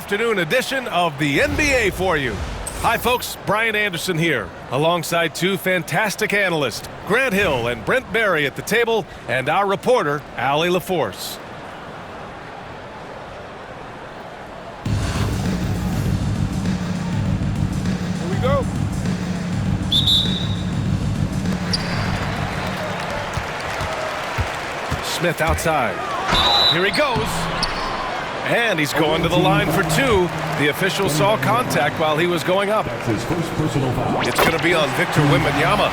afternoon edition of the NBA for you. Hi folks, Brian Anderson here, alongside two fantastic analysts, Grant Hill and Brent Barry at the table, and our reporter, Allie LaForce. Here we go. Smith outside. Here he goes. And he's going to the line for two. The official saw contact while he was going up. That's his first personal foul. It's going to be on Victor Wembanyama.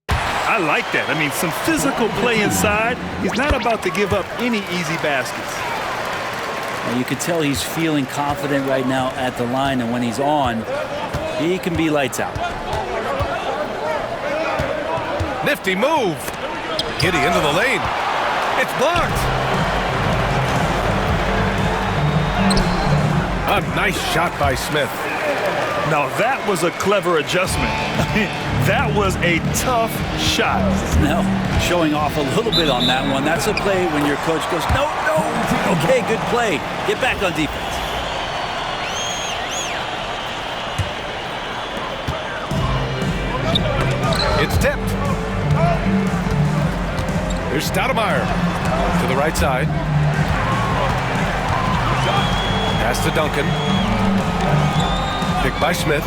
I like that. I mean, some physical play inside. He's not about to give up any easy baskets. You can tell he's feeling confident right now at the line, and when he's on, he can be lights out. Nifty move. Giddey into the lane. It's blocked. A nice shot by Smith. Now, that was a clever adjustment. That was a tough shot. No, showing off a little bit on that one. That's a play when your coach goes, no. Okay, good play. Get back on defense. It's tipped. Here's Stoudemire to the right side. Pass to Duncan. Picked by Smith.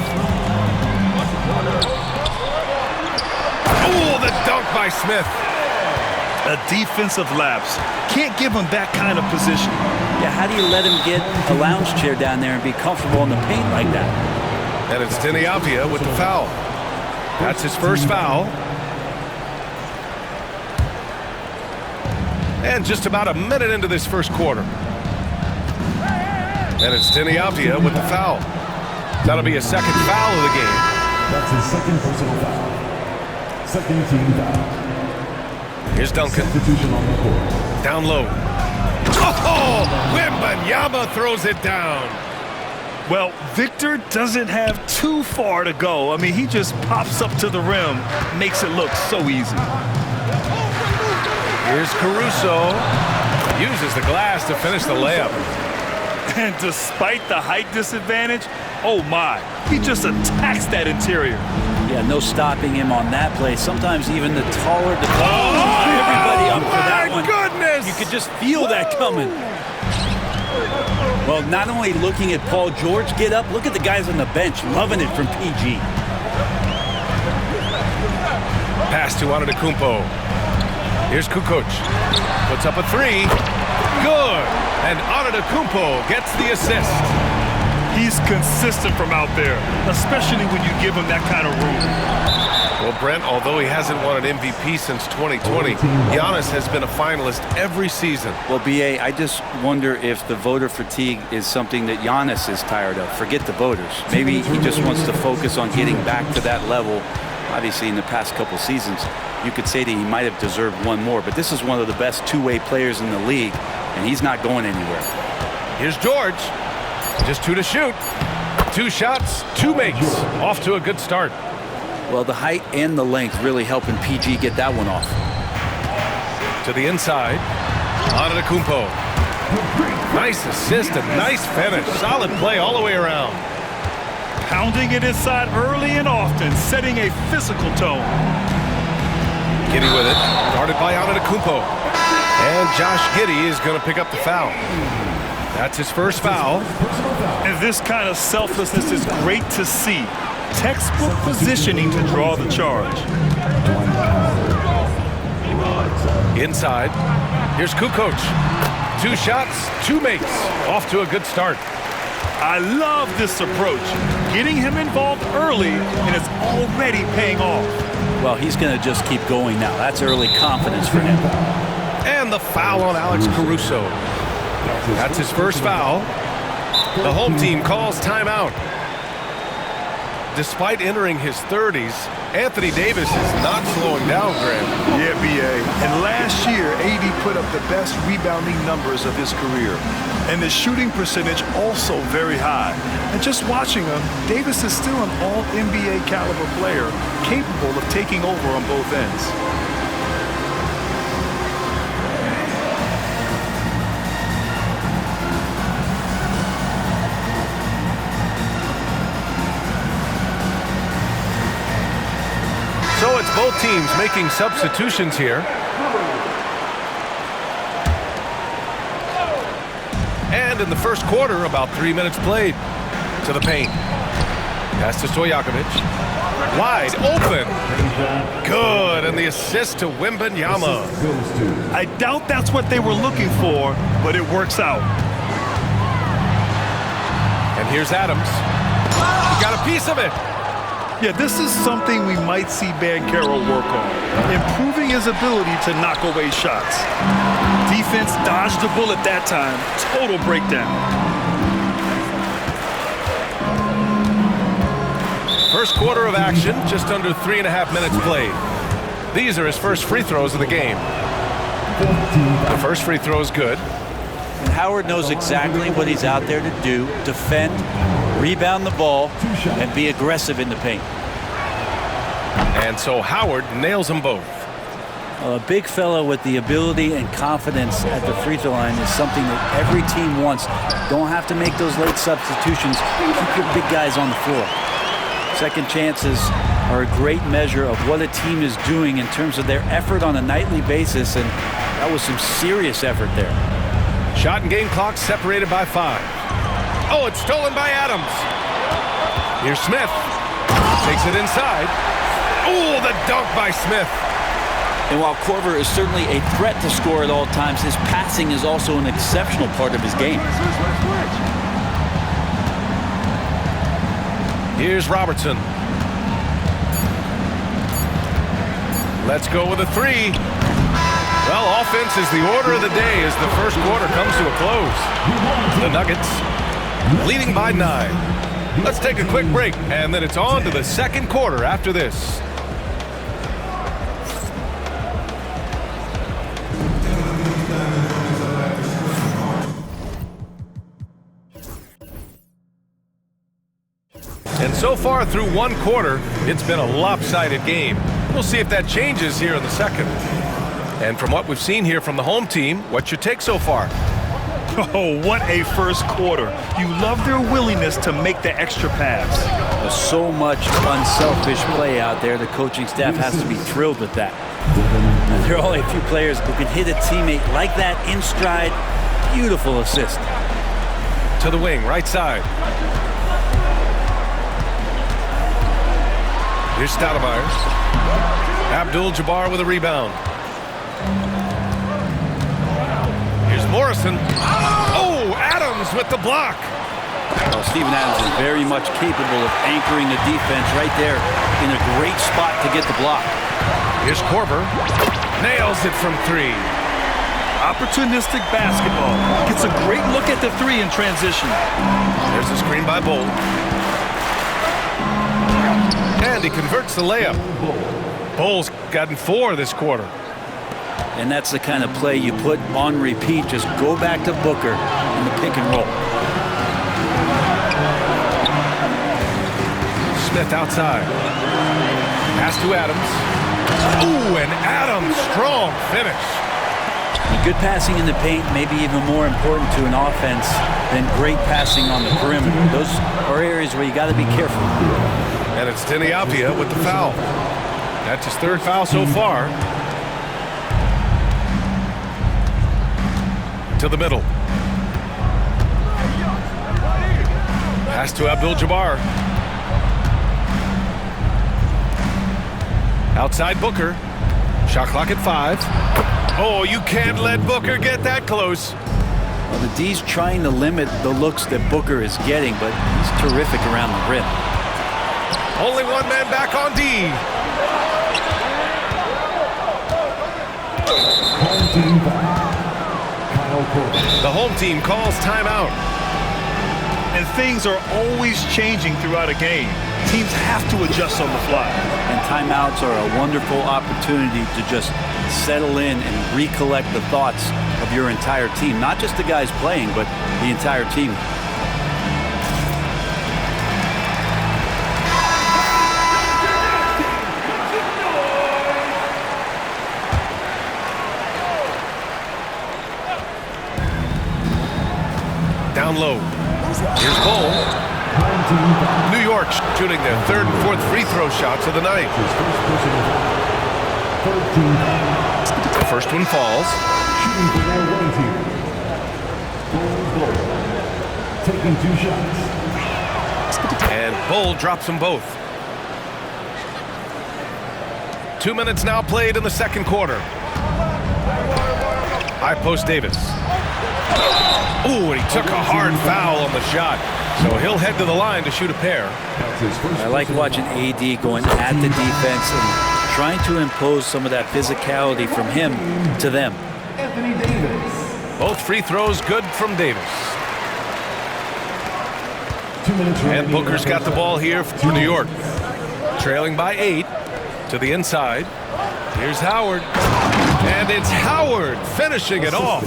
Oh, the dunk by Smith. A defensive lapse. Can't give him that kind of position. Yeah, how do you let him get a lounge chair down there and be comfortable in the paint like that? And it's Deni Avdija with the foul. That's his first foul. And just about a minute into this first quarter. And it's Deni Avdija with the foul. That'll be a second foul of the game. That's his second personal foul. Second team foul. Here's Duncan. Substitution on the court. Down low. Oh! Wembanyama throws it down. Well, Victor doesn't have too far to go. I mean, he just pops up to the rim, makes it look so easy. Here's Caruso. Uses the glass to finish the layup. And despite the height disadvantage, oh my, he just attacks that interior. Yeah, no stopping him on that play. Sometimes even the taller everybody up for that one. Goodness! You could just feel that coming. Well, not only looking at Paul George get up, look at the guys on the bench loving it from PG. Pass to Antetokounmpo. Here's Kukoc. Puts up a three. Good. And Antetokounmpo gets the assist. He's consistent from out there, especially when you give him that kind of room. Well, Brent, although he hasn't won an MVP since 2020, Giannis has been a finalist every season. Well, B.A., I just wonder if the voter fatigue is something that Giannis is tired of. Forget the voters. Maybe he just wants to focus on getting back to that level. Obviously, in the past couple seasons, you could say that he might have deserved one more, but this is one of the best two-way players in the league, and he's not going anywhere. Here's George. Just two to shoot. Two shots, two makes. Off to a good start. Well, the height and the length really helping PG get that one off. To the inside. Antetokounmpo. Nice assist and nice finish. Solid play all the way around. Pounding it inside early and often, setting a physical tone. Giddey with it. Guarded by Antetokounmpo. And Josh Giddey is going to pick up the foul. That's his first foul. And this kind of selflessness is great to see. Textbook positioning to draw the charge. Inside. Here's Kukoc. Two shots, two makes. Off to a good start. I love this approach. Getting him involved early, and it's already paying off. Well, he's going to just keep going now. That's early confidence for him. And the foul on Alex Caruso. That's his first foul. The home team calls timeout. Despite entering his 30s, Anthony Davis is not slowing down, Grant. Yeah, B.A. And last year, AD put up the best rebounding numbers of his career. And the shooting percentage also very high. And just watching him, Davis is still an all-NBA caliber player, capable of taking over on both ends. teams making substitutions here. And in the first quarter, about 3 minutes played. To the paint. Pass to Stojakovic. Wide open. Good. And the assist to Wembanyama. I doubt that's what they were looking for, but it works out. And here's Adams. He got a piece of it. Yeah, this is something we might see Banchero work on, improving his ability to knock away shots. Defense dodged the bullet that time. Total breakdown. First quarter of action, just under 3.5 minutes played. These are his first free throws of the game. The first free throw is good. And Howard knows exactly what he's out there to do: defend, rebound the ball, and be aggressive in the paint. And so Howard nails them both. A big fellow with the ability and confidence at the free throw line is something that every team wants. Don't have to make those late substitutions. Keep your big guys on the floor. Second chances are a great measure of what a team is doing in terms of their effort on a nightly basis, and that was some serious effort there. Shot and game clock separated by 5. Oh, it's stolen by Adams. Here's Smith. Takes it inside. Oh, the dunk by Smith. And while Korver is certainly a threat to score at all times, his passing is also an exceptional part of his game. Here's Robertson. Let's go with a 3. Well, offense is the order of the day as the first quarter comes to a close. The Nuggets leading by 9. Let's take a quick break, and then it's on to the second quarter after this. And so far through one quarter, it's been a lopsided game. We'll see if that changes here in the second. And from what we've seen here from the home team, what's your take so far? Oh, what a first quarter. You love their willingness to make the extra pass. There's so much unselfish play out there. The coaching staff has to be thrilled with that. And there are only a few players who can hit a teammate like that in stride. Beautiful assist. To the wing, right side. Here's Stoudemire. Abdul-Jabbar with a rebound. Here's Morrison. Oh, Adams with the block. Well, Steven Adams is very much capable of anchoring the defense right there in a great spot to get the block. Here's Korver. Nails it from 3. Opportunistic basketball. Gets a great look at the 3 in transition. There's a screen by Bull. And he converts the layup. Bull's gotten 4 this quarter. And that's the kind of play you put on repeat. Just go back to Booker in the pick and roll. Smith outside. Pass to Adams. Ooh, and Adams, strong finish. Good passing in the paint may be even more important to an offense than great passing on the perimeter. Those are areas where you got to be careful. And it's Deni Avdija with the foul. That's his 3rd foul so far. To the middle. Pass to Abdul-Jabbar. Outside Booker. Shot clock at 5. Oh, you can't let Booker get that close. Well, the D's trying to limit the looks that Booker is getting, but he's terrific around the rim. Only one man back on D. Home team foul. Kyle Korver. The home team calls timeout. And things are always changing throughout a game. Teams have to adjust on the fly. And timeouts are a wonderful opportunity to just settle in and recollect the thoughts of your entire team. Not just the guys playing, but the entire team. Down low. Here's Bull. New York shooting their 3rd and 4th free throw shots of the night. Third team foul. The first one falls. Shooting for their winning team. Bull. Taking 2 shots. And Bull drops them both. 2 minutes now played in the second quarter. High post Davis. Ooh, and he took a hard foul on the shot. So he'll head to the line to shoot a pair. I like watching AD going at the defense and trying to impose some of that physicality from him to them. Anthony Davis. Both free throws good from Davis. 2 minutes remaining. And Booker's got the ball here for New York. Trailing by 8 to the inside. Here's Howard. And it's Howard finishing it off.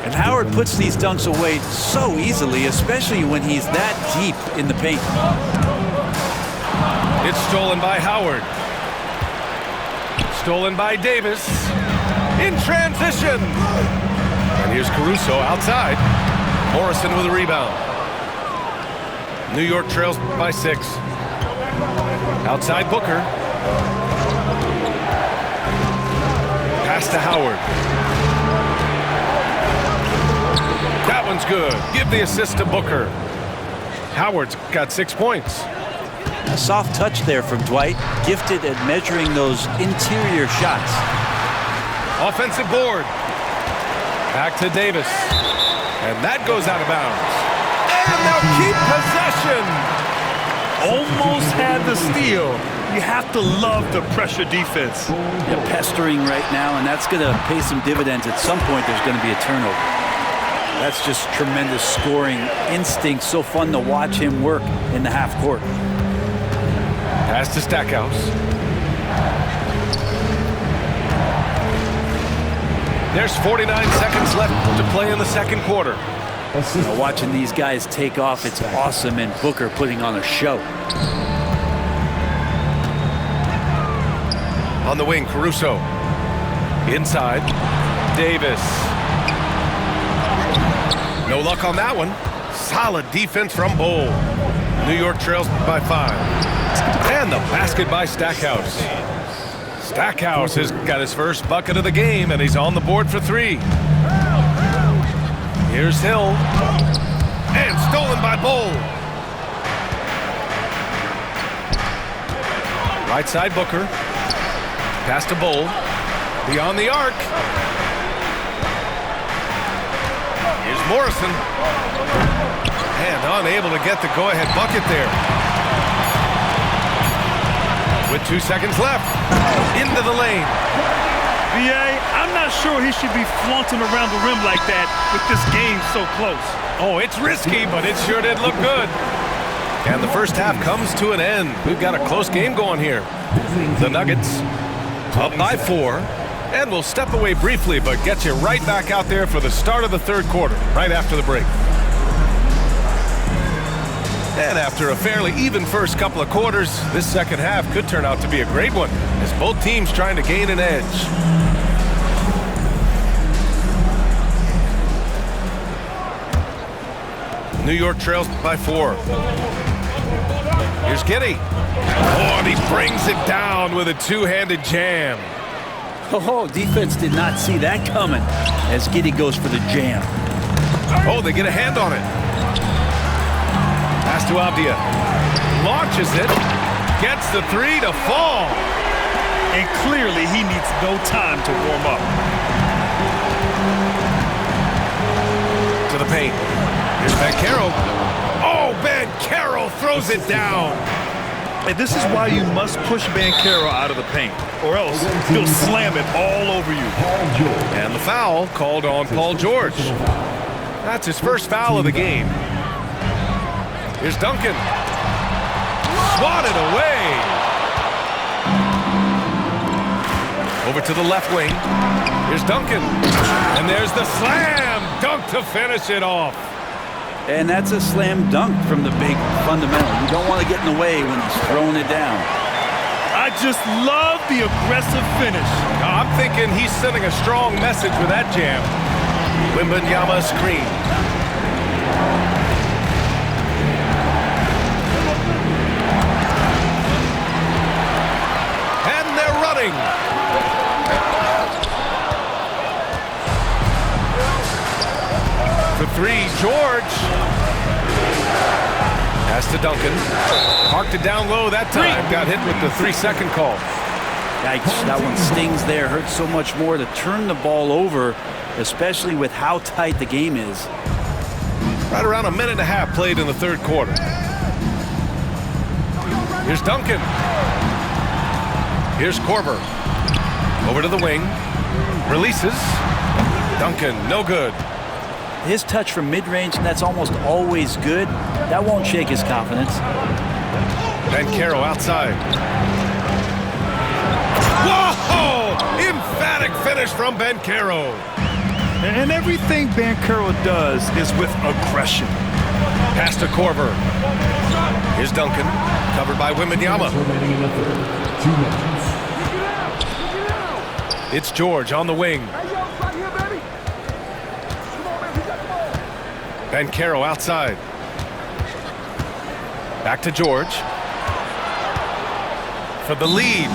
And Howard puts these dunks away so easily, especially when he's that deep in the paint. It's stolen by Howard. Stolen by Davis. In transition. And here's Caruso outside. Morrison with a rebound. New York trails by 6. Outside Booker. Pass to Howard. That one's good. Give the assist to Booker. Howard's got 6 points. A soft touch there from Dwight, gifted at measuring those interior shots. Offensive board. Back to Davis. And that goes out of bounds. And they'll keep possession. Almost had the steal. You have to love the pressure defense. They're pestering right now, and that's going to pay some dividends. At some point, there's going to be a turnover. That's just tremendous scoring instinct. So fun to watch him work in the half court. Pass to Stackhouse. There's 49 seconds left to play in the second quarter. Watching these guys take off, it's awesome, and Booker putting on a show. On the wing, Caruso. Inside, Davis. No luck on that one. Solid defense from Bull. New York trails by 5. And the basket by Stackhouse. Stackhouse has got his first bucket of the game, and he's on the board for 3. Here's Hill. And stolen by Bull. Right side Booker. Pass to Bull. Beyond the arc. Here's Morrison. And unable to get the go-ahead bucket there. With 2 seconds left. Into the lane. B.A., I'm not sure he should be flaunting around the rim like that with this game so close. Oh, it's risky, but it sure did look good. And the first half comes to an end. We've got a close game going here. The Nuggets up by 4. And we'll step away briefly, but get you right back out there for the start of the third quarter, right after the break. And after a fairly even first couple of quarters, this second half could turn out to be a great one, as both teams trying to gain an edge. New York trails by 4. Here's Giddey. Oh, and he brings it down with a two-handed jam. Oh, defense did not see that coming as Giddey goes for the jam. Oh, they get a hand on it. Pass to Avdia. Launches it. Gets the 3 to fall. And clearly he needs no time to warm up. To the paint. Here's Banchero. Oh, Banchero throws it down. And this is why you must push Banchero out of the paint, or else he'll slam it all over you. And the foul called on Paul George. That's his first foul of the game. Here's Duncan. Swatted away. Over to the left wing. Here's Duncan. And there's the slam dunk to finish it off. And that's a slam dunk from the big fundamental. You don't want to get in the way when he's throwing it down. I just love the aggressive finish. I'm thinking he's sending a strong message with that jam. Wembanyama screen. And they're running. three. George. Pass to Duncan. Parked it down low that time. Got hit with the 3-second call. Yikes, that one stings there. Hurts so much more to turn the ball over, especially with how tight the game is. Right around a minute and a half played in the third quarter. Here's Duncan. Here's Korver. Over to the wing. Releases. Duncan, no good. His touch from mid-range, that's almost always good. That won't shake his confidence. Banchero outside. Whoa! Emphatic finish from Banchero. And everything Banchero does is with aggression. Pass to Korver. Here's Duncan, covered by Wembanyama. Remaining in the third. 2 minutes. It's George on the wing. Banchero outside. Back to George. For the lead.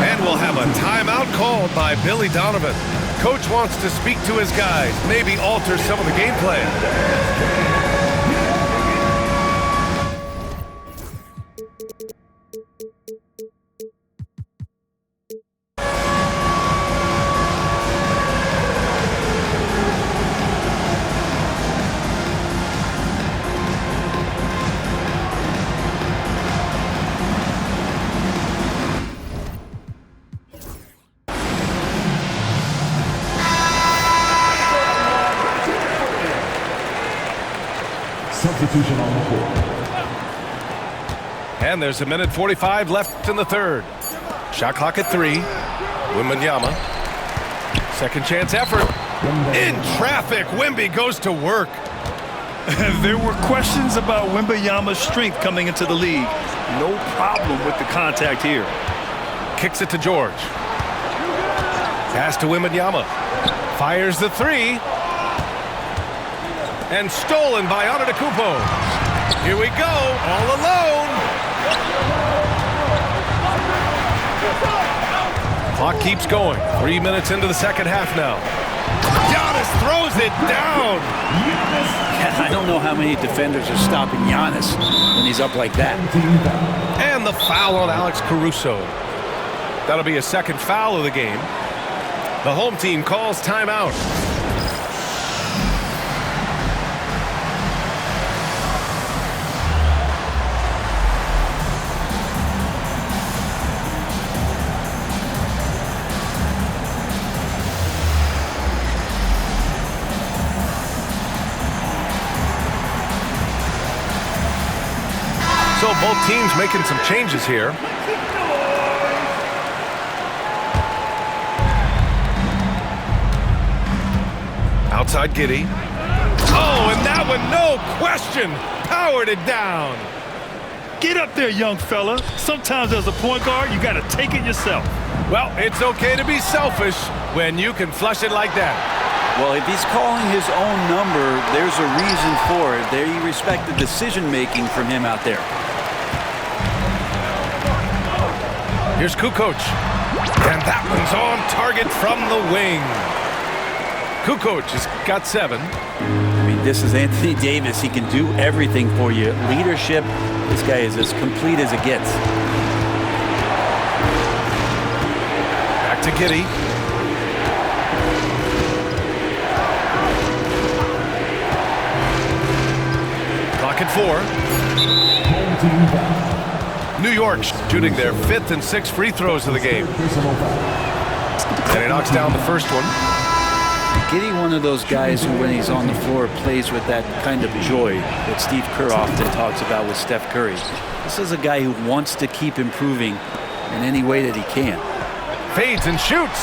And we'll have a timeout called by Billy Donovan. Coach wants to speak to his guys, maybe alter some of the game plan. Substitution on the court. And there's a minute 45 left in the third. Shot clock at 3. Wembanyama. Second chance effort. In traffic, Wemby goes to work. There were questions about Wembanyama's strength coming into the league. No problem with the contact here. Kicks it to George. Pass to Wembanyama. Fires the 3. And stolen by Antetokounmpo. Here we go, all alone. Clock keeps going. 3 minutes into the second half now. Giannis throws it down. I don't know how many defenders are stopping Giannis when he's up like that. And the foul on Alex Caruso. That'll be a second foul of the game. The home team calls timeout. So both teams making some changes here. Outside Giddey. Oh, and that one, no question, powered it down. Get up there, young fella. Sometimes as a point guard, you got to take it yourself. Well, it's okay to be selfish when you can flush it like that. Well, if he's calling his own number, there's a reason for it. They respect the decision-making from him out there. Here's Kukoc. And that one's on target from the wing. Kukoc has got 7. I mean, this is Anthony Davis. He can do everything for you. Leadership, this guy is as complete as it gets. Back to Giddey. Clock at 4. Home team foul. New York shooting their 5th and 6th free throws of the game. Personal foul. And he knocks down the first one. Giddey, one of those guys who, when he's on the floor, plays with that kind of joy that Steve Kerr often talks about with Steph Curry. This is a guy who wants to keep improving in any way that he can. Fades and shoots.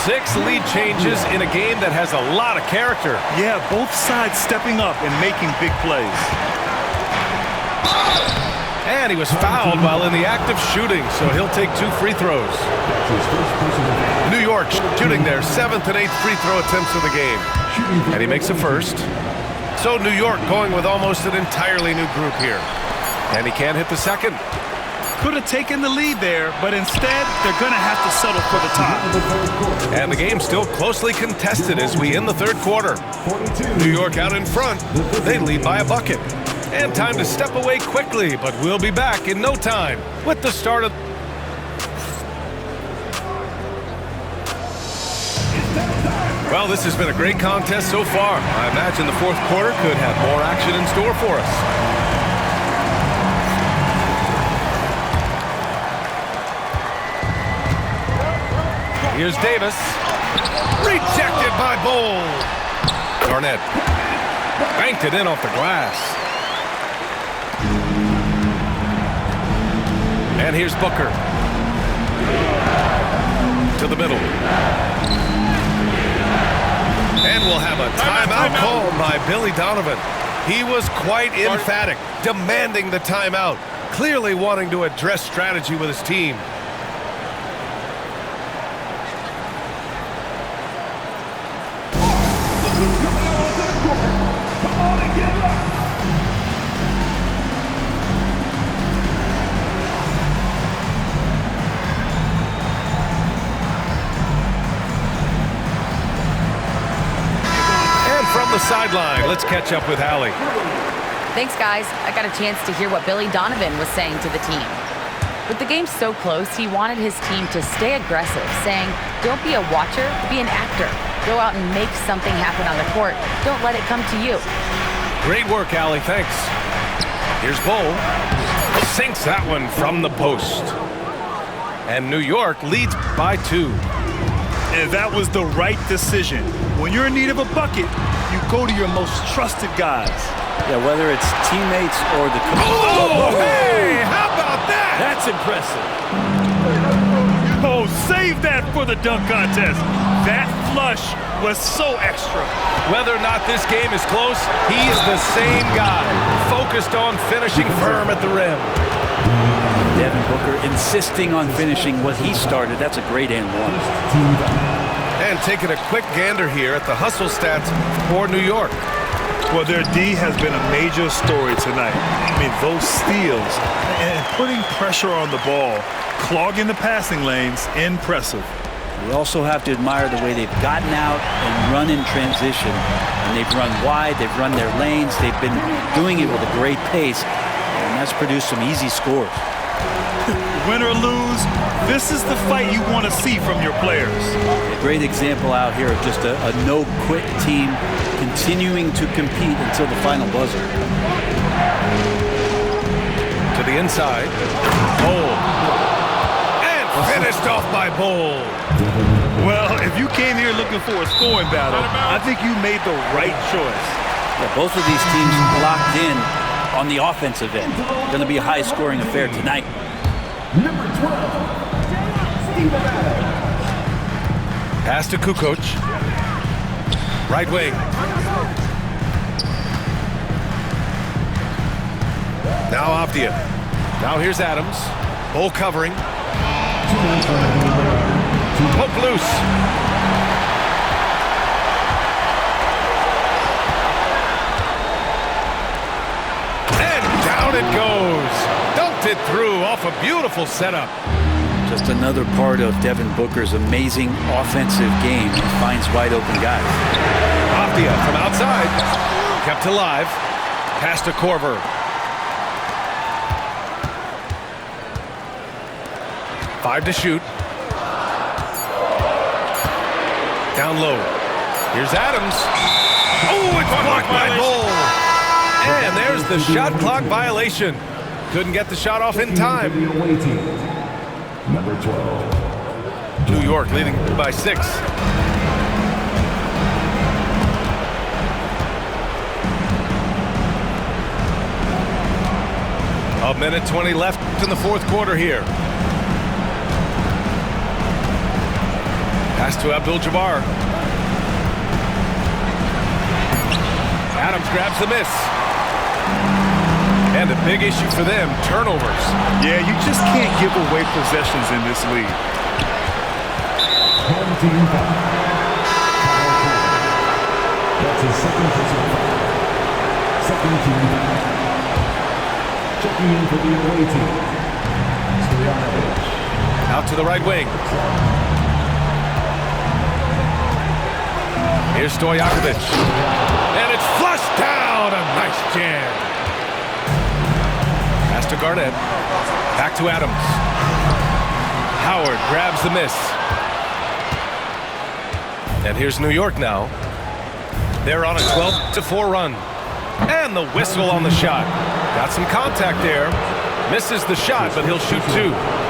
6 lead changes in a game that has a lot of character. Yeah, both sides stepping up and making big plays. And he was fouled while in the act of shooting, so he'll take 2 free throws. New York shooting their 7th and 8th free throw attempts of the game. And he makes the first. So New York going with almost an entirely new group here. And he can't hit the second. Could have taken the lead there, but instead, they're going to have to settle for the tie. And the game's still closely contested as we end the third quarter. New York out in front. They lead by a bucket. And time to step away quickly, but we'll be back in no time with the start of... Well, this has been a great contest so far. I imagine the fourth quarter could have more action in store for us. Here's Davis. Rejected by Bol. Garnett banked it in off the glass. And here's Booker. To the middle. And we'll have a timeout called by Billy Donovan. He was quite emphatic, demanding the timeout, clearly wanting to address strategy with his team. From the sideline, let's catch up with Allie. Thanks, guys. I got a chance to hear what Billy Donovan was saying to the team. With the game so close, he wanted his team to stay aggressive, saying, don't be a watcher, be an actor. Go out and make something happen on the court. Don't let it come to you. Great work, Allie. Thanks. Here's Bol. Sinks that one from the post. And New York leads by 2. And that was the right decision. When you're in need of a bucket, you go to your most trusted guys. Yeah, whether it's teammates or the coach. Oh, hey, how about that? That's impressive. Oh, save that for the dunk contest. That flush was so extra. Whether or not this game is close, he is the same guy, focused on finishing firm at the rim. Devin Booker insisting on finishing what he started. That's a great and one. And taking a quick gander here at the hustle stats for New York. Well, their D has been a major story tonight. I mean, those steals and putting pressure on the ball, clogging the passing lanes, impressive. We also have to admire the way they've gotten out and run in transition. And they've run wide, they've run their lanes, they've been doing it with a great pace, and that's produced some easy scores. Win or lose, this is the fight you want to see from your players. A great example out here of just a no-quit team continuing to compete until the final buzzer. To the inside. Bol. And finished off by Bol. Well, if you came here looking for a scoring battle, I think you made the right choice. Yeah, both of these teams locked in on the offensive end. Going to be a high-scoring affair tonight. Number 12, Steven Adams. Pass to Kukoc. Right wing. Now Avdia. Now here's Adams. Bol covering. Poke loose. And down it goes. Dunked it through off a beautiful setup. Just another part of Devin Booker's amazing offensive game. He finds wide open guys. Avdia from outside. Kept alive. Pass to Korver. Five to shoot. Down low. Here's Adams. Oh, it's blocked by Bol. And there's the shot clock violation. Couldn't get the shot off in time. Number 12. New York leading by 6. A minute 20 left in the fourth quarter here. Pass to Abdul-Jabbar. Adams grabs the miss. And a big issue for them, turnovers. Yeah, you just can't give away possessions in this league. Home team foul. That's his second personal foul. Second team foul. Checking in for the away team. Out to the right wing. Here's Stojakovic. And it's flushed down. A nice jam. Pass to Garnett. Back to Adams. Howard grabs the miss. And here's New York now. They're on a 12-4 run. And the whistle on the shot. Got some contact there. Misses the shot, but he'll shoot 2.